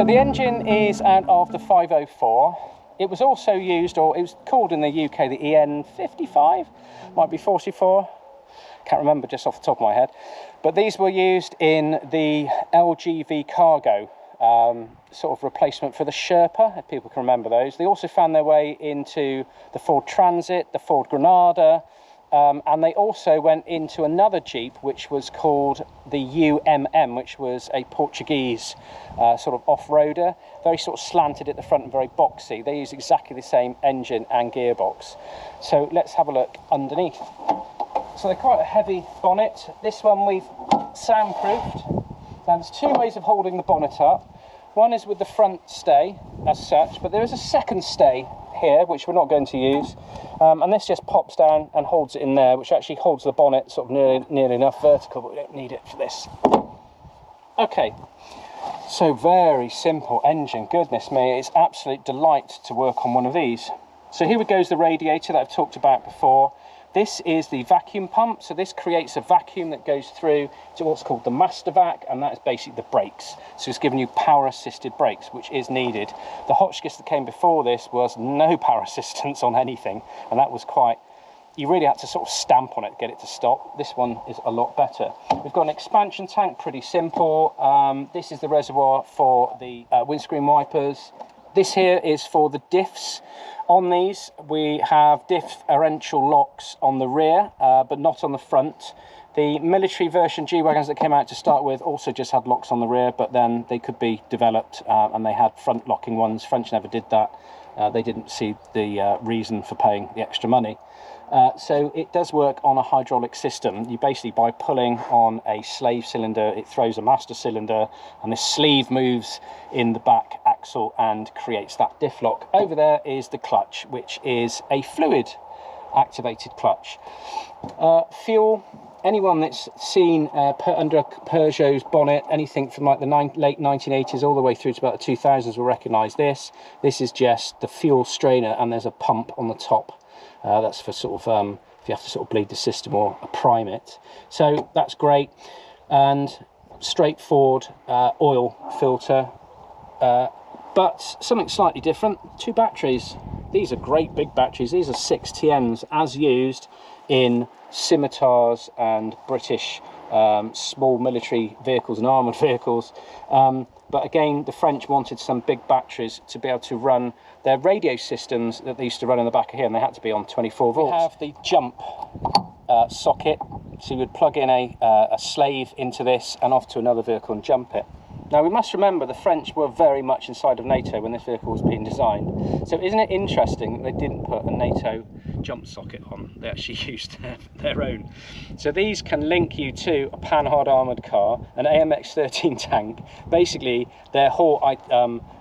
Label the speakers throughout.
Speaker 1: So the engine is out of the 504. It was also used, or it was called in the UK the EN55, might be 44. Can't remember just off the top of my head. But these were used in the LGV Cargo, sort of replacement for the Sherpa, if people can remember those. They also found their way into the Ford Transit, the Ford Granada, and they also went into another Jeep which was called the UMM, which was a Portuguese sort of off-roader, very sort of slanted at the front and very boxy. They use exactly the same engine and gearbox. So let's have a look underneath. So they're quite a heavy bonnet. This one we've soundproofed. Now there's two ways of holding the bonnet up. One is with the front stay as such, but there is a second stay here which we're not going to use, and this just pops down and holds it in there, which actually holds the bonnet sort of nearly enough vertical, but we don't need it for this. Okay, so very simple engine, goodness me, it's absolute delight to work on one of these. So here goes the radiator that I've talked about before. This is the vacuum pump, so this creates a vacuum that goes through to what's called the master vac, and that is basically the brakes. So it's giving you power assisted brakes, which is needed. The Hotchkiss that came before this was no power assistance on anything, and that was quite, you really had to sort of stamp on it to get it to stop. This one is a lot better. We've got an expansion tank, pretty simple. This is the reservoir for the windscreen wipers. This here is for the diffs. On these we have differential locks on the rear, but not on the front. The military version G Wagons that came out to start with also just had locks on the rear, but then they could be developed and they had front locking ones. French never did that. They didn't see the reason for paying the extra money. So it does work on a hydraulic system. You basically, by pulling on a slave cylinder, it throws a master cylinder, and this sleeve moves in the back axle and creates that diff lock. Over there is the clutch, which is a fluid activated clutch. Fuel, anyone that's seen under a Peugeot's bonnet, anything from like the late 1980s all the way through to about the 2000s will recognise this. This is just the fuel strainer, and there's a pump on the top. That's for sort of if you have to sort of bleed the system or prime it. So that's great. And straightforward oil filter, but something slightly different. Two batteries. These are great big batteries. These are 6TNs as used in scimitars and British small military vehicles and armoured vehicles. But again, the French wanted some big batteries to be able to run their radio systems that they used to run in the back of here, and they had to be on 24 volts. We have the jump socket, so you would plug in a slave into this and off to another vehicle and jump it. Now we must remember the French were very much inside of NATO when this vehicle was being designed, so isn't it interesting that they didn't put a NATO jump socket on? They actually used their own. So these can link you to a Panhard armoured car, an AMX-13 tank, basically their whole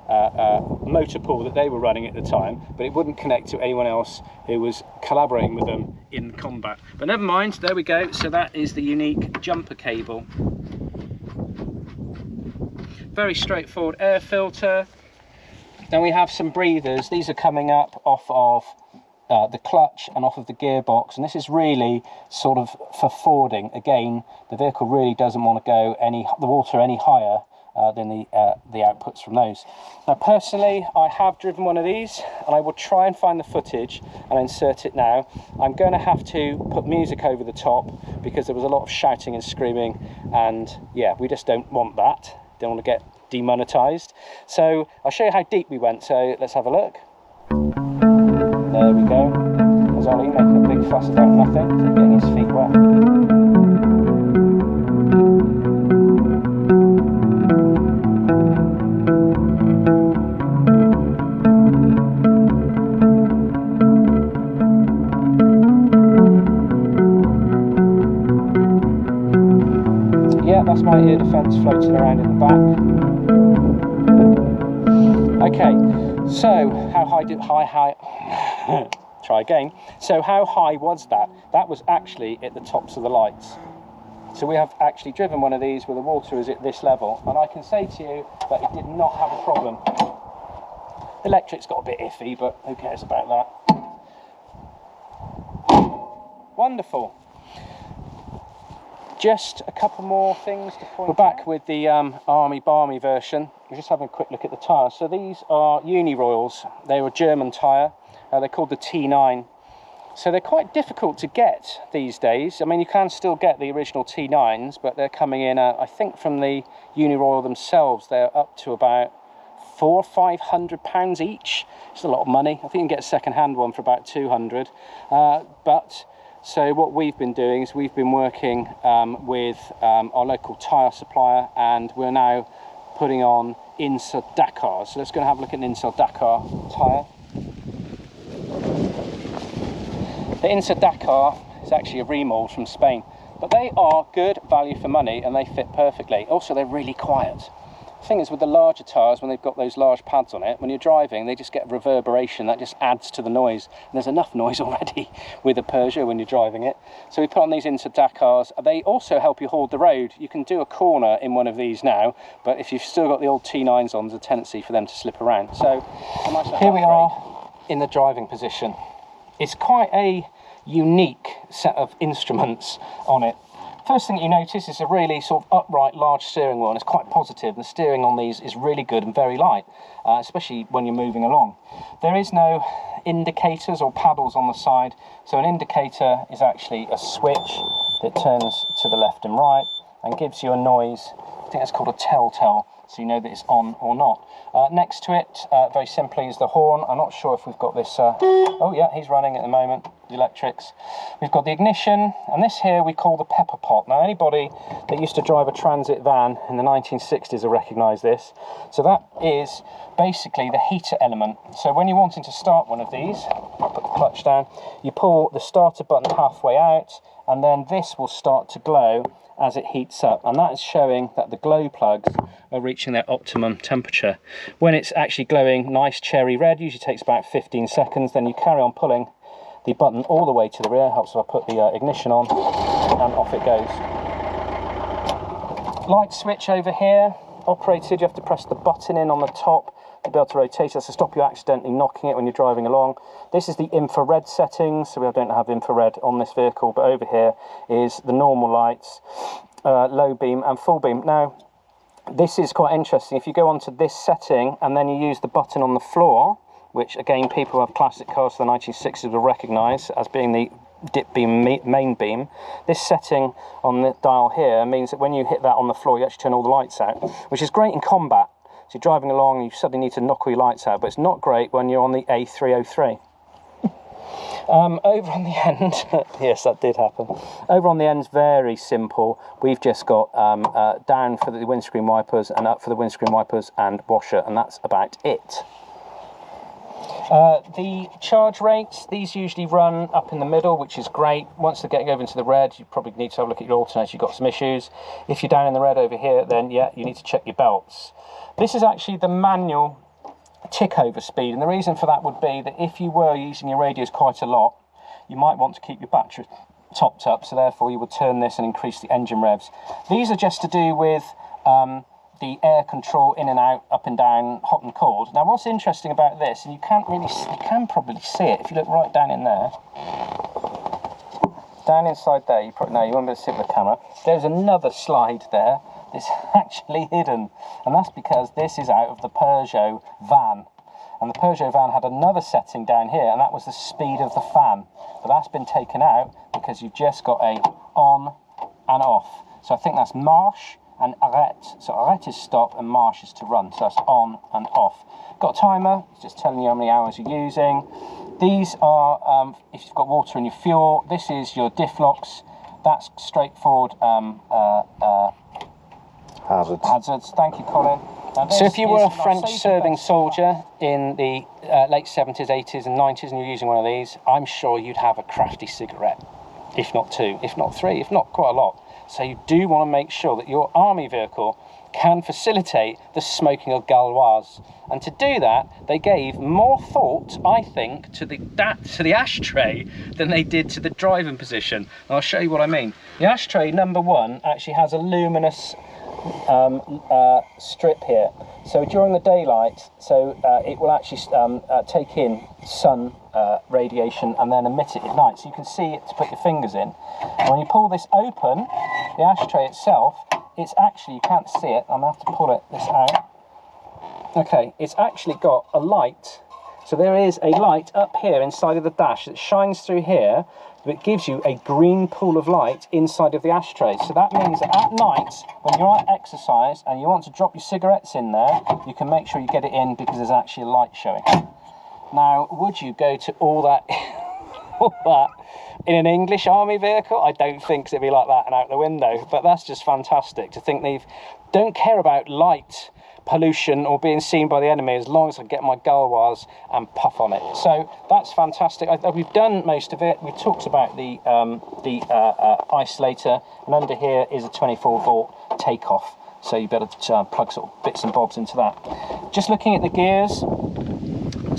Speaker 1: Motorpool that they were running at the time, but it wouldn't connect to anyone else who was collaborating with them in combat. But never mind, there we go. So that is the unique jumper cable. Very straightforward air filter. Then we have some breathers. These are coming up off of the clutch and off of the gearbox, and this is really sort of for fording. Again, the vehicle really doesn't want to go the water any higher than the outputs from those. Now personally, I have driven one of these, and I will try and find the footage and insert it now. I'm going to have to put music over the top because there was a lot of shouting and screaming, and yeah, we just don't want that. Don't want to get demonetized. So I'll show you how deep we went, so let's have a look. There we go. There's Ollie making a big fuss about nothing, getting his feet wet. Yeah, that's my ear defence floating around in the back. Okay, so how high did try again. So how high was that? That was actually at the tops of the lights. So we have actually driven one of these where the water is at this level, and I can say to you that it did not have a problem. The electric's got a bit iffy, but who cares about that? Wonderful. Just a couple more things to point out. We're back with the Army Barmy version. We're just having a quick look at the tyres. So these are Uni Royals. They were a German tyre. They're called the T9. So they're quite difficult to get these days. I mean, you can still get the original T9s, but they're coming in, I think from the Uni Royal themselves, they're up to about £400 or £500 each. It's a lot of money. I think you can get a second-hand one for about 200. So what we've been doing is we've been working with our local tyre supplier, and we're now putting on Insel Dakar. So let's go and have a look at an Insel Dakar tyre. The Insel Dakar is actually a remold from Spain, but they are good value for money and they fit perfectly. Also, they're really quiet. The thing is, with the larger tyres, when they've got those large pads on it, when you're driving, they just get reverberation that just adds to the noise. And there's enough noise already with a Peugeot when you're driving it. So we put on these Insel Dakars. They also help you hold the road. You can do a corner in one of these now, but if you've still got the old T9s on, there's a tendency for them to slip around. So here we are in the driving position. It's quite a unique set of instruments on it. First thing you notice is a really sort of upright, large steering wheel, and it's quite positive. The steering on these is really good and very light, especially when you're moving along. There is no indicators or paddles on the side, so an indicator is actually a switch that turns to the left and right and gives you a noise. I think that's called a telltale, so you know that it's on or not. Next to it, very simply, is the horn. I'm not sure if we've got this. Oh yeah, he's running at the moment, the electrics. We've got the ignition, and this here we call the pepper pot. Now, anybody that used to drive a transit van in the 1960s will recognise this. So that is basically the heater element. So when you're wanting to start one of these, I'll put the clutch down, you pull the starter button halfway out, and then this will start to glow as it heats up, and that is showing that the glow plugs are reaching their optimum temperature. When it's actually glowing nice cherry red, usually takes about 15 seconds, then you carry on pulling the button all the way to the rear. Helps if I put the ignition on, and off it goes. Light switch over here, operated. You have to press the button in on the top to be able to rotate it. That's to stop you accidentally knocking it when you're driving along. This is the infrared settings, so we don't have infrared on this vehicle, but over here is the normal lights, low beam and full beam. Now, this is quite interesting. If you go onto this setting and then you use the button on the floor, which again people who have classic cars from the 1960s will recognise as being the dip beam, main beam, this setting on the dial here means that when you hit that on the floor, you actually turn all the lights out, which is great in combat. So you're driving along and you suddenly need to knock all your lights out, but it's not great when you're on the A303. Over on the end, yes, that did happen. Over on the end's very simple. We've just got down for the windscreen wipers and up for the windscreen wipers and washer, and that's about it. The charge rates, these usually run up in the middle, which is great. Once they're getting over into the red, you probably need to have a look at your alternator. You've got some issues. If you're down in the red over here, then yeah, you need to check your belts. This is actually the manual tick over speed, and the reason for that would be that if you were using your radios quite a lot, you might want to keep your battery topped up, so therefore you would turn this and increase the engine revs. These are just to do with the air control in and out, up and down, hot and cold. Now what's interesting about this, and you can probably see it if you look right down in there, down inside there, you won't be able to see it with the camera, there's another slide there that's actually hidden, and that's because this is out of the Peugeot van, and the Peugeot van had another setting down here, and that was the speed of the fan, but that's been taken out because you've just got a on and off. So I think that's marche and arrête. So arrête is stop and marche is to run, so that's on and off. Got a timer, it's just telling you how many hours you're using. These are if you've got water in your fuel. This is your diff locks. That's straightforward hazards. Thank you, Colin. So if you were a French serving soldier in the late 70s, 80s and 90s and you're using one of these, I'm sure you'd have a crafty cigarette, if not two, if not three, if not quite a lot. So you do want to make sure that your army vehicle can facilitate the smoking of Gauloise. And to do that, they gave more thought, I think, to the ashtray than they did to the driving position. And I'll show you what I mean. The ashtray number one actually has a luminous strip here. So during the daylight, it will actually take in sun radiation and then emit it at night. So you can see it to put your fingers in. And when you pull this open, the ashtray itself, it's actually, you can't see it, I'm going to have to pull this out. Okay, it's actually got a light. So there is a light up here inside of the dash that shines through here, but it gives you a green pool of light inside of the ashtray. So that means that at night, when you're at exercise and you want to drop your cigarettes in there, you can make sure you get it in because there's actually a light showing. Now, would you go to all that in an English army vehicle? I don't think it'd be like that and out the window, but that's just fantastic to think they don't care about light pollution or being seen by the enemy as long as I get my galwars and puff on it. So that's fantastic. We've done most of it. We've talked about the isolator, and under here is a 24-volt takeoff, so you better plug sort of bits and bobs into that. Just looking at the gears,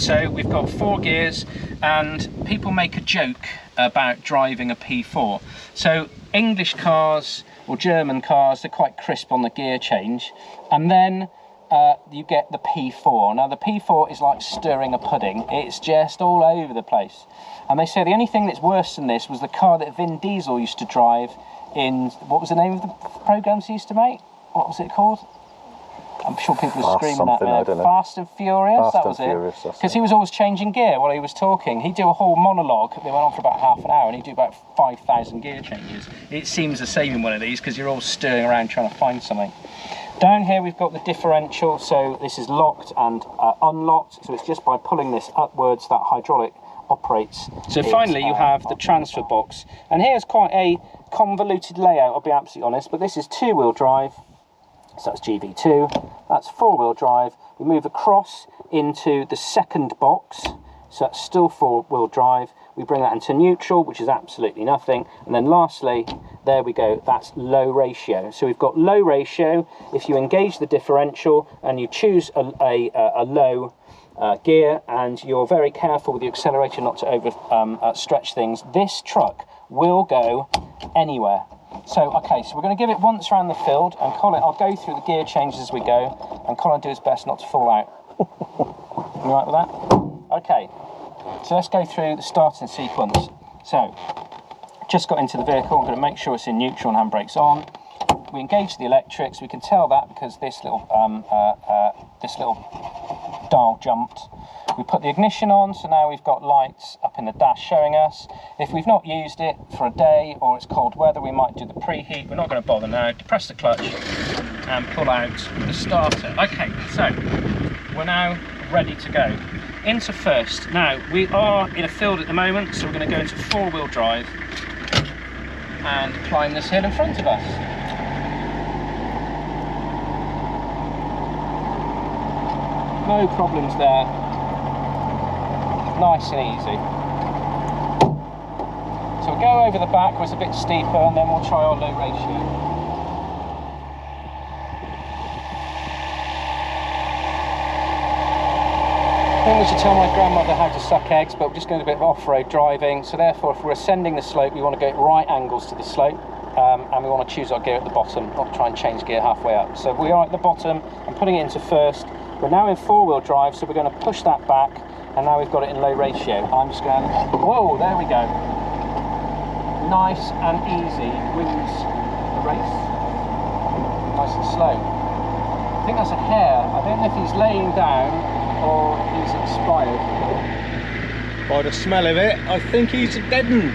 Speaker 1: so we've got 4 gears, and people make a joke about driving a P4. So English cars or German cars, they're quite crisp on the gear change, and then you get the P4. Now the P4 is like stirring a pudding. It's just all over the place. And they say the only thing that's worse than this was the car that Vin Diesel used to drive in, what was the name of the programs he used to make? What was it called? I'm sure people were screaming at me. Fast and Furious, that was it. Because he was always changing gear while he was talking. He'd do a whole monologue that went on for about half an hour, and he'd do about 5,000 gear changes. It seems the same in one of these because you're all stirring around trying to find something. Down here we've got the differential, so this is locked and unlocked, so it's just by pulling this upwards that hydraulic operates. So finally you have the transfer box, and here's quite a convoluted layout, I'll be absolutely honest, but this is 2-wheel drive, so that's GV2, that's 4-wheel drive. We move across into the second box, so that's still 4-wheel drive. We bring that into neutral, which is absolutely nothing, and then lastly, there we go, that's low ratio. So we've got low ratio. If you engage the differential and you choose a low gear, and you're very careful with the accelerator not to over stretch things, this truck will go anywhere. So, okay, so we're going to give it once around the field, and Colin, I'll go through the gear changes as we go, and Colin will do his best not to fall out. You all right with that? Okay, so let's go through the starting sequence. So, just got into the vehicle, I'm going to make sure it's in neutral and handbrake's on. We engage the electrics, we can tell that because this little dial jumped. We put the ignition on, so now we've got lights up in the dash showing us. If we've not used it for a day or it's cold weather, we might do the preheat. We're not going to bother now. Depress the clutch and pull out the starter. Okay, so we're now ready to go. Into first. Now, we are in a field at the moment, so we're going to go into 4-wheel drive and climb this hill in front of us. No problems there. Nice and easy. So we'll go over the back where it's a bit steeper, and then we'll try our low ratio. I think we should tell my grandmother how to suck eggs, but we're just going to do a bit of off-road driving, so therefore if we're ascending the slope, we want to go at right angles to the slope, and we want to choose our gear at the bottom, not try and change gear halfway up. So we are at the bottom, I'm putting it into first. We're now in 4-wheel drive, so we're going to push that back, and now we've got it in low ratio. I'm just going, whoa, there we go. Nice and easy, wins the race. Nice and slow. I think that's a hare. I don't know if he's laying down or he's expired. By the smell of it, I think he's a dead un.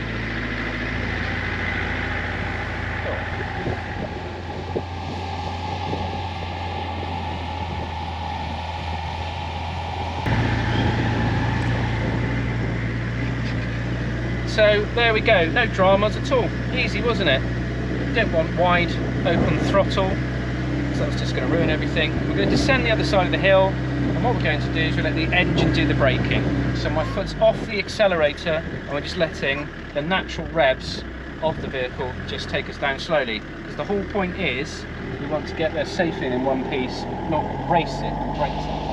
Speaker 1: So there we go, no dramas at all. Easy, wasn't it? Don't want wide open throttle, so that's just going to ruin everything. We're going to descend the other side of the hill, and what we're going to do is we'll let the engine do the braking. So my foot's off the accelerator, and we're just letting the natural revs of the vehicle just take us down slowly. Because the whole point is, we want to get there safely and in one piece, not race it and break something.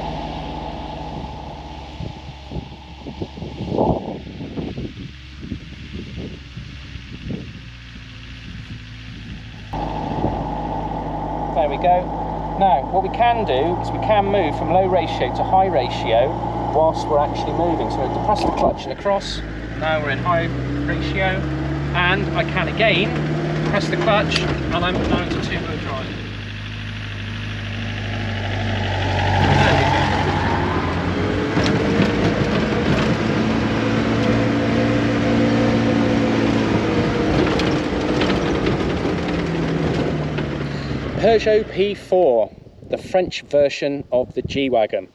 Speaker 1: There we go. Now, what we can do is we can move from low ratio to high ratio whilst we're actually moving. So depress the clutch and across. Now we're in high ratio, and I can again press the clutch, and I'm now into two-wheel drive. Peugeot P4, the French version of the G Wagon.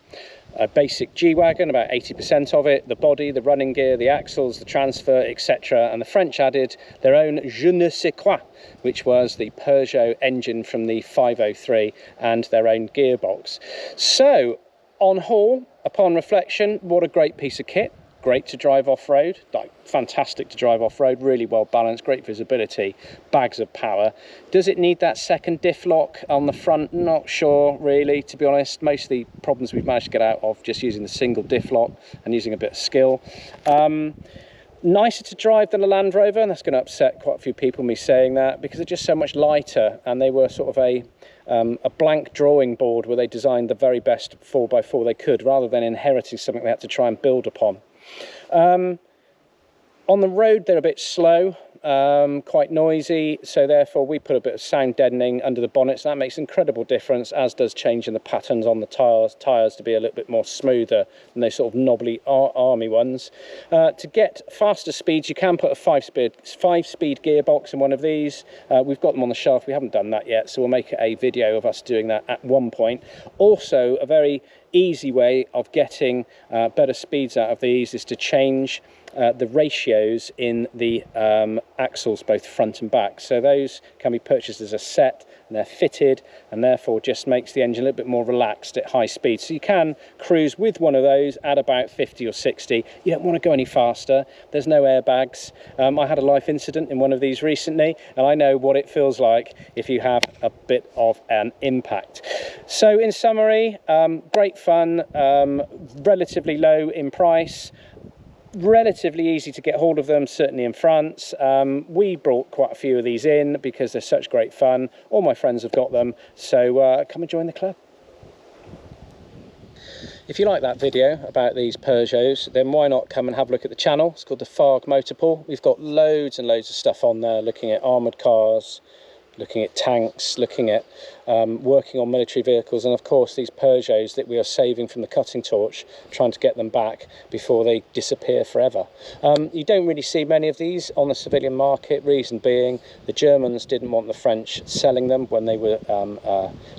Speaker 1: A basic G Wagon, about 80% of it, the body, the running gear, the axles, the transfer, etc. And the French added their own je ne sais quoi, which was the Peugeot engine from the 503 and their own gearbox. So, on haul, upon reflection, what a great piece of kit. Great to drive off-road, like fantastic to drive off-road, really well balanced, great visibility, bags of power. Does it need that second diff lock on the front? Not sure really, to be honest. Most of the problems we've managed to get out of just using the single diff lock and using a bit of skill. Nicer to drive than a Land Rover, and that's going to upset quite a few people, me saying that, because they're just so much lighter, and they were sort of a blank drawing board where they designed the very best 4x4 they could, rather than inheriting something they had to try and build upon. On the road they're a bit slow, quite noisy, so therefore we put a bit of sound deadening under the bonnets. That makes an incredible difference, as does changing the patterns on the tyres to be a little bit more smoother than those sort of knobbly army ones. To get faster speeds, you can put a five-speed gearbox in one of these. We've got them on the shelf. We haven't done that yet, so we'll make a video of us doing that at one point. Also, a very easy way of getting better speeds out of these is to change the ratios in the axles, both front and back. So those can be purchased as a set, and they're fitted, and therefore just makes the engine a little bit more relaxed at high speed. So you can cruise with one of those at about 50 or 60. You don't want to go any faster. There's no airbags. I had a life incident in one of these recently, and I know what it feels like if you have a bit of an impact. So in summary, great fun, relatively low in price, relatively easy to get hold of them, certainly in France. We brought quite a few of these in because they're such great fun. All my friends have got them, so come and join the club. If you like that video about these Peugeots, then why not come and have a look at the channel. It's called the FARG Motorpool. We've got loads and loads of stuff on there, looking at armoured cars, looking at tanks, looking at working on military vehicles, and of course these Peugeots that we are saving from the cutting torch, trying to get them back before they disappear forever. You don't really see many of these on the civilian market, reason being the Germans didn't want the French selling them when they were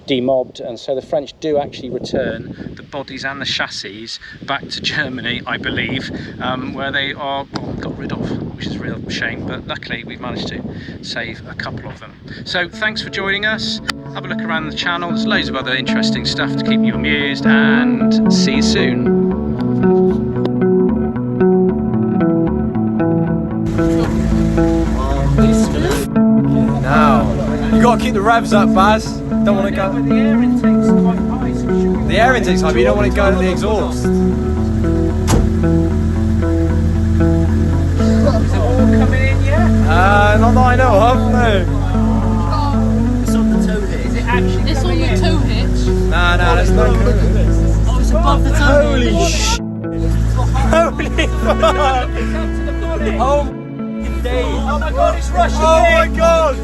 Speaker 1: demobbed, and so the French do actually return the bodies and the chassis back to Germany, I believe, where they are, well, got rid of, which is a real shame, but luckily we've managed to save a couple of them. So thanks for joining us. Have a look around the channel. There's loads of other interesting stuff to keep you amused, and see you soon.
Speaker 2: Now, you gotta keep the revs up, Baz. Don't want to go.
Speaker 1: But the air intake's quite high, so it should be.
Speaker 2: The air intake's high, but you don't want to go to the exhaust.
Speaker 1: Is it all coming in yet?
Speaker 2: Not that I know of, no.
Speaker 3: It's on the tow hitch.
Speaker 2: Nah, that's not good.
Speaker 3: Oh, it's above the tow hitch.
Speaker 2: Holy shit! Holy fuck! Oh my god, it's rushing in! Oh my god!